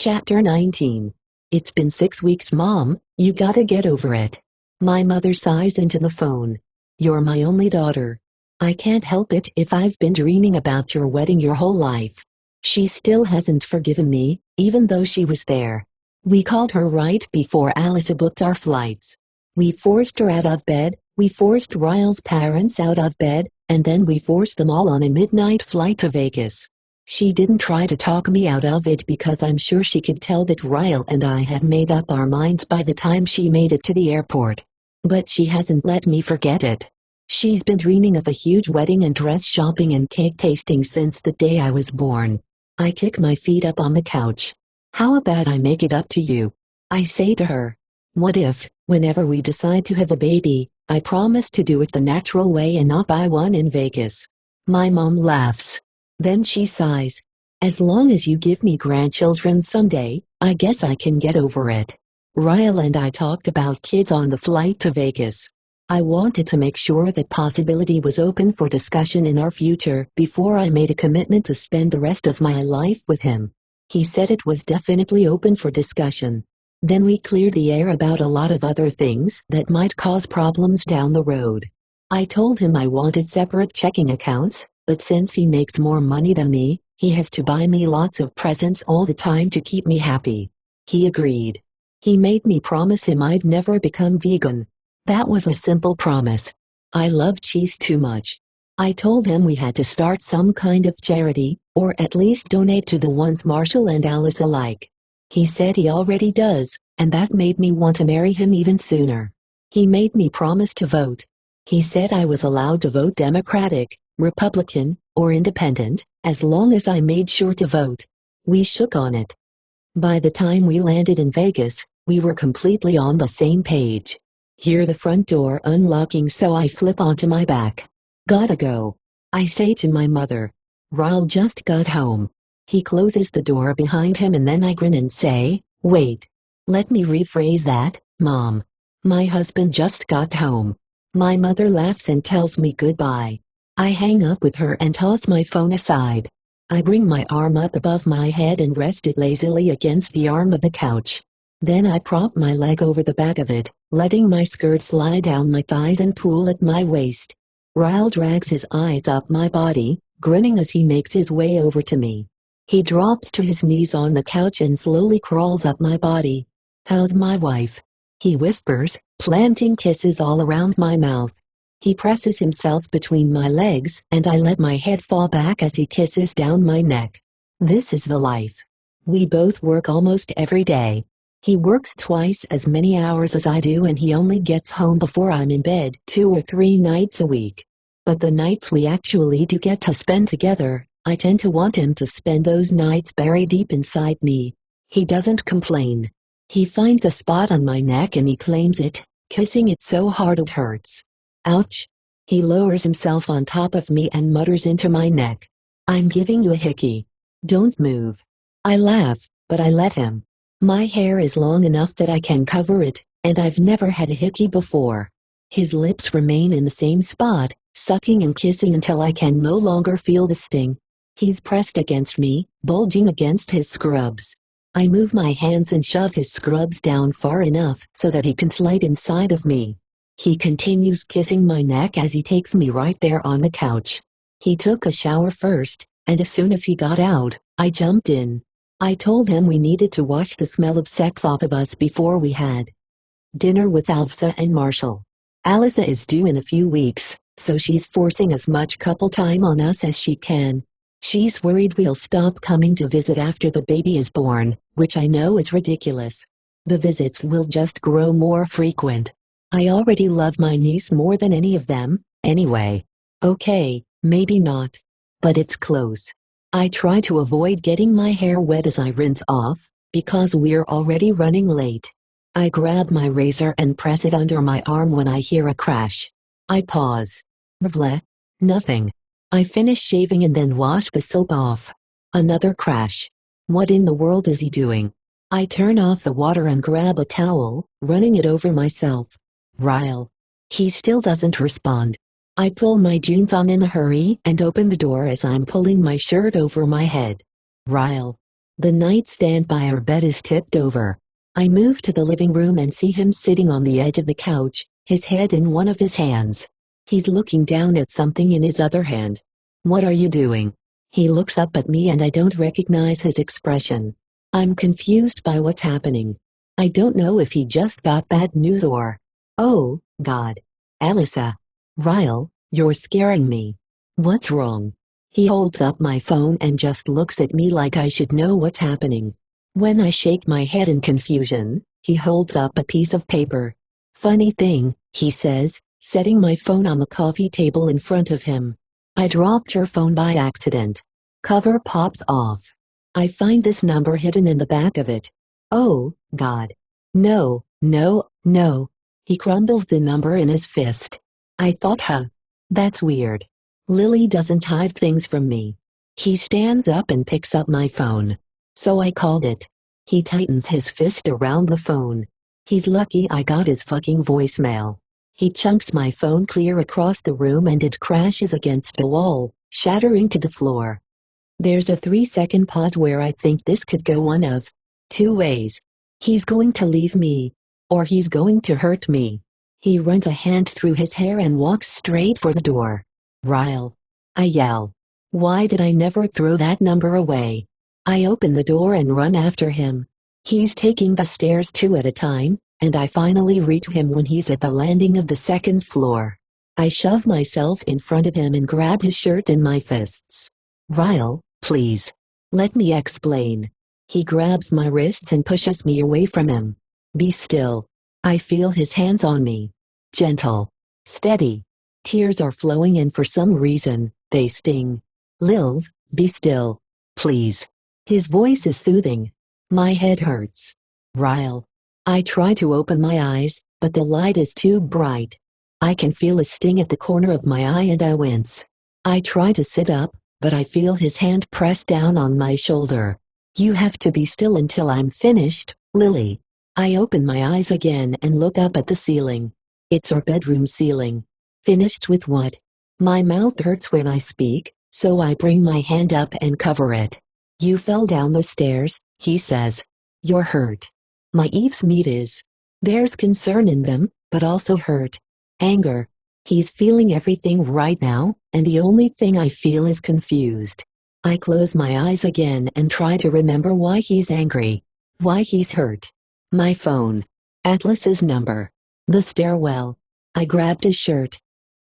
Chapter 19. It's been 6 weeks, Mom. You gotta get over it. My mother sighs into the phone. You're my only daughter. I can't help it if I've been dreaming about your wedding your whole life. She still hasn't forgiven me, even though she was there. We called her right before Alyssa booked our flights. We forced her out of bed, we forced Ryle's parents out of bed, and then we forced them all on a midnight flight to Vegas. She didn't try to talk me out of it because I'm sure she could tell that Ryle and I had made up our minds by the time she made it to the airport. But she hasn't let me forget it. She's been dreaming of a huge wedding and dress shopping and cake tasting since the day I was born. I kick my feet up on the couch. How about I make it up to you? I say to her. What if, whenever we decide to have a baby, I promise to do it the natural way and not buy one in Vegas? My mom laughs. Then she sighs. As long as you give me grandchildren someday, I guess I can get over it. Ryle and I talked about kids on the flight to Vegas. I wanted to make sure that possibility was open for discussion in our future before I made a commitment to spend the rest of my life with him. He said it was definitely open for discussion. Then we cleared the air about a lot of other things that might cause problems down the road. I told him I wanted separate checking accounts, but since he makes more money than me, he has to buy me lots of presents all the time to keep me happy. He agreed. He made me promise him I'd never become vegan. That was a simple promise. I love cheese too much. I told him we had to start some kind of charity, or at least donate to the ones Marshall and Alice alike. He said he already does, and that made me want to marry him even sooner. He made me promise to vote. He said I was allowed to vote Democratic, Republican, or Independent, as long as I made sure to vote. We shook on it. By the time we landed in Vegas, we were completely on the same page. Hear the front door unlocking, so I flip onto my back. Gotta go. I say to my mother. Ryle just got home. He closes the door behind him and then I grin and say, wait. Let me rephrase that, Mom. My husband just got home. My mother laughs and tells me goodbye. I hang up with her and toss my phone aside. I bring my arm up above my head and rest it lazily against the arm of the couch. Then I prop my leg over the back of it, letting my skirt slide down my thighs and pool at my waist. Ryle drags his eyes up my body, grinning as he makes his way over to me. He drops to his knees on the couch and slowly crawls up my body. How's my wife? He whispers, planting kisses all around my mouth. He presses himself between my legs and I let my head fall back as he kisses down my neck. This is the life. We both work almost every day. He works twice as many hours as I do and he only gets home before I'm in bed 2 or 3 nights a week. But the nights we actually do get to spend together, I tend to want him to spend those nights buried deep inside me. He doesn't complain. He finds a spot on my neck and he claims it, kissing it so hard it hurts. Ouch. He lowers himself on top of me and mutters into my neck. I'm giving you a hickey. Don't move. I laugh, but I let him. My hair is long enough that I can cover it, and I've never had a hickey before. His lips remain in the same spot, sucking and kissing until I can no longer feel the sting. He's pressed against me, bulging against his scrubs. I move my hands and shove his scrubs down far enough so that he can slide inside of me. He continues kissing my neck as he takes me right there on the couch. He took a shower first, and as soon as he got out, I jumped in. I told him we needed to wash the smell of sex off of us before we had dinner with Alyssa and Marshall. Alyssa is due in a few weeks, so she's forcing as much couple time on us as she can. She's worried we'll stop coming to visit after the baby is born, which I know is ridiculous. The visits will just grow more frequent. I already love my niece more than any of them, anyway. Okay, maybe not. But it's close. I try to avoid getting my hair wet as I rinse off, because we're already running late. I grab my razor and press it under my arm when I hear a crash. I pause. Vle. Nothing. I finish shaving and then wash the soap off. Another crash. What in the world is he doing? I turn off the water and grab a towel, running it over myself. Ryle. He still doesn't respond. I pull my jeans on in a hurry and open the door as I'm pulling my shirt over my head. Ryle. The nightstand by our bed is tipped over. I move to the living room and see him sitting on the edge of the couch, his head in one of his hands. He's looking down at something in his other hand. "What are you doing?" He looks up at me and I don't recognize his expression. I'm confused by what's happening. I don't know if he just got bad news or... Oh, God. Alyssa. Ryle, you're scaring me. What's wrong? He holds up my phone and just looks at me like I should know what's happening. When I shake my head in confusion, he holds up a piece of paper. "Funny thing," he says, setting my phone on the coffee table in front of him. "I dropped your phone by accident." Cover pops off. I find this number hidden in the back of it. Oh, God. No, no, no. He crumbles the number in his fist. I thought, that's weird. Lily doesn't hide things from me. He stands up and picks up my phone. So I called it. He tightens his fist around the phone. He's lucky I got his fucking voicemail. He chunks my phone clear across the room and it crashes against the wall, shattering to the floor. There's a 3-second pause where I think this could go one of two ways. He's going to leave me, or he's going to hurt me. He runs a hand through his hair and walks straight for the door. "Ryle." I yell. Why did I never throw that number away? I open the door and run after him. He's taking the stairs 2 at a time, and I finally reach him when he's at the landing of the 2nd floor. I shove myself in front of him and grab his shirt in my fists. "Ryle, please. Let me explain." He grabs my wrists and pushes me away from him. "Be still." I feel his hands on me. Gentle. Steady. Tears are flowing and for some reason, they sting. "Lil, be still. Please." His voice is soothing. My head hurts. "Ryle." I try to open my eyes, but the light is too bright. I can feel a sting at the corner of my eye and I wince. I try to sit up, but I feel his hand press down on my shoulder. "You have to be still until I'm finished, Lily." I open my eyes again and look up at the ceiling. It's our bedroom ceiling. Finished with what? My mouth hurts when I speak, so I bring my hand up and cover it. "You fell down the stairs," he says. "You're hurt." My eaves meet his. There's concern in them, but also hurt. Anger. He's feeling everything right now, and the only thing I feel is confused. I close my eyes again and try to remember why he's angry. Why he's hurt. My phone. Atlas's number. The stairwell. I grabbed his shirt.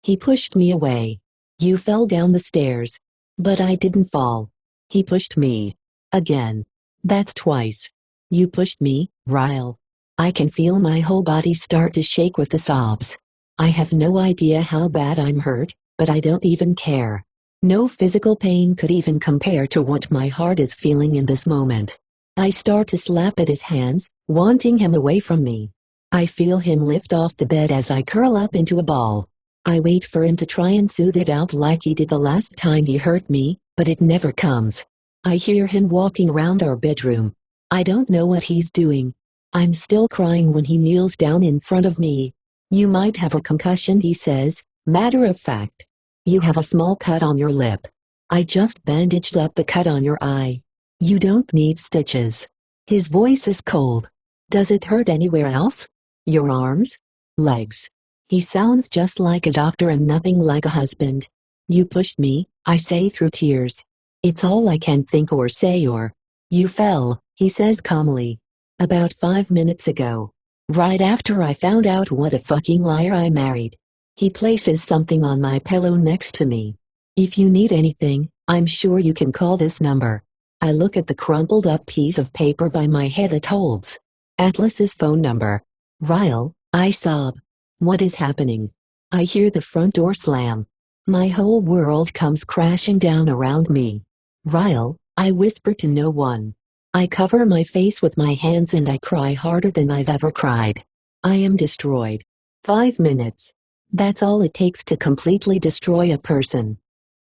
He pushed me away. "You fell down the stairs." But I didn't fall. He pushed me. Again. That's twice. "You pushed me, Ryle." I can feel my whole body start to shake with the sobs. I have no idea how bad I'm hurt, but I don't even care. No physical pain could even compare to what my heart is feeling in this moment. I start to slap at his hands, wanting him away from me. I feel him lift off the bed as I curl up into a ball. I wait for him to try and soothe it out like he did the last time he hurt me, but it never comes. I hear him walking around our bedroom. I don't know what he's doing. I'm still crying when he kneels down in front of me. "You might have a concussion," he says, matter of fact. "You have a small cut on your lip. I just bandaged up the cut on your eye. You don't need stitches." His voice is cold. "Does it hurt anywhere else? Your arms? Legs?" He sounds just like a doctor and nothing like a husband. "You pushed me," I say through tears. It's all I can think or say or... "You fell," he says calmly. "About 5 minutes ago. Right after I found out what a fucking liar I married." He places something on my pillow next to me. "If you need anything, I'm sure you can call this number." I look at the crumpled up piece of paper by my head it holds. Atlas's phone number. "Ryle," I sob. What is happening? I hear the front door slam. My whole world comes crashing down around me. "Ryle," I whisper to no one. I cover my face with my hands and I cry harder than I've ever cried. I am destroyed. 5 minutes. That's all it takes to completely destroy a person.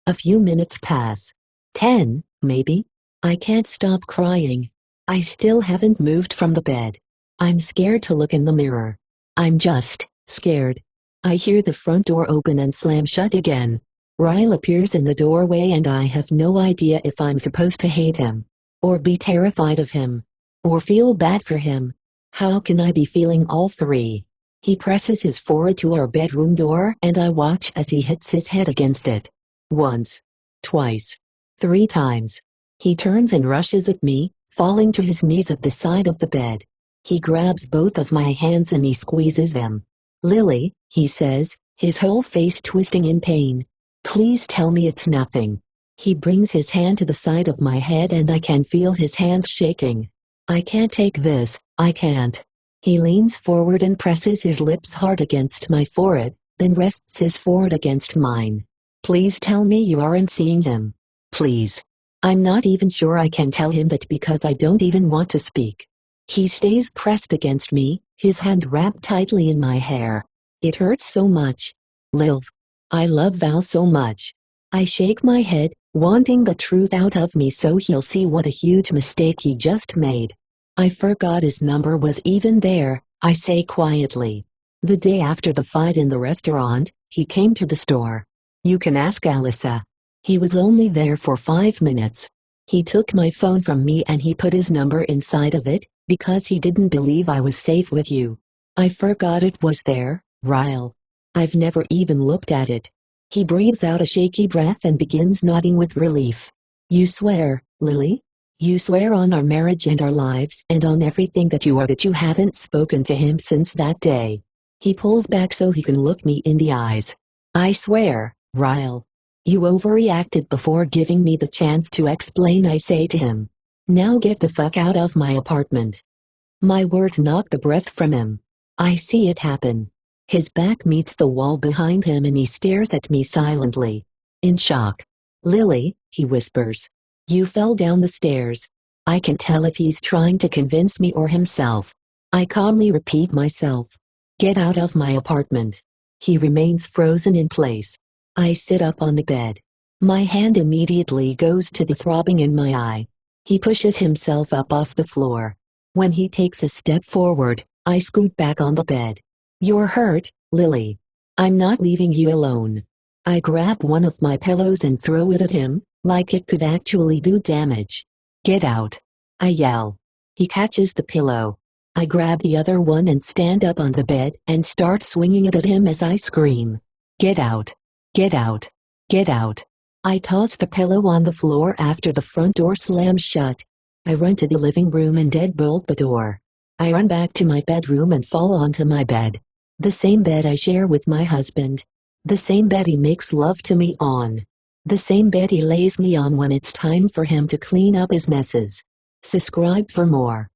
A few minutes pass. 10, maybe. I can't stop crying. I still haven't moved from the bed. I'm scared to look in the mirror. I'm just scared. I hear the front door open and slam shut again. Ryle appears in the doorway and I have no idea if I'm supposed to hate him or be terrified of him, or feel bad for him. How can I be feeling all three? He presses his forehead to our bedroom door and I watch as he hits his head against it. Once, twice, 3 times. He turns and rushes at me, falling to his knees at the side of the bed. He grabs both of my hands and he squeezes them. "Lily," he says, his whole face twisting in pain. "Please tell me it's nothing." He brings his hand to the side of my head and I can feel his hands shaking. "I can't take this, I can't." He leans forward and presses his lips hard against my forehead, then rests his forehead against mine. "Please tell me you aren't seeing him. Please." I'm not even sure I can tell him that because I don't even want to speak. He stays pressed against me, his hand wrapped tightly in my hair. It hurts so much. "Lil. I love Val so much." I shake my head, wanting the truth out of me so he'll see what a huge mistake he just made. "I forgot his number was even there," I say quietly. "The day after the fight in the restaurant, he came to the store. You can ask Alyssa. He was only there for 5 minutes. He took my phone from me and he put his number inside of it, because he didn't believe I was safe with you. I forgot it was there, Ryle. I've never even looked at it." He breathes out a shaky breath and begins nodding with relief. "You swear, Lily? You swear on our marriage and our lives and on everything that you are that you haven't spoken to him since that day?" He pulls back so he can look me in the eyes. "I swear, Ryle." "You overreacted before giving me the chance to explain," I say to him. "Now get the fuck out of my apartment." My words knock the breath from him. I see it happen. His back meets the wall behind him and he stares at me silently. In shock. "Lily," he whispers. "You fell down the stairs." I can tell if he's trying to convince me or himself. I calmly repeat myself. "Get out of my apartment." He remains frozen in place. I sit up on the bed. My hand immediately goes to the throbbing in my eye. He pushes himself up off the floor. When he takes a step forward, I scoot back on the bed. "You're hurt, Lily. I'm not leaving you alone." I grab one of my pillows and throw it at him, like it could actually do damage. "Get out," I yell. He catches the pillow. I grab the other one and stand up on the bed and start swinging it at him as I scream. "Get out. Get out. Get out." I toss the pillow on the floor after the front door slams shut. I run to the living room and deadbolt the door. I run back to my bedroom and fall onto my bed. The same bed I share with my husband. The same bed he makes love to me on. The same bed he lays me on when it's time for him to clean up his messes. Subscribe for more.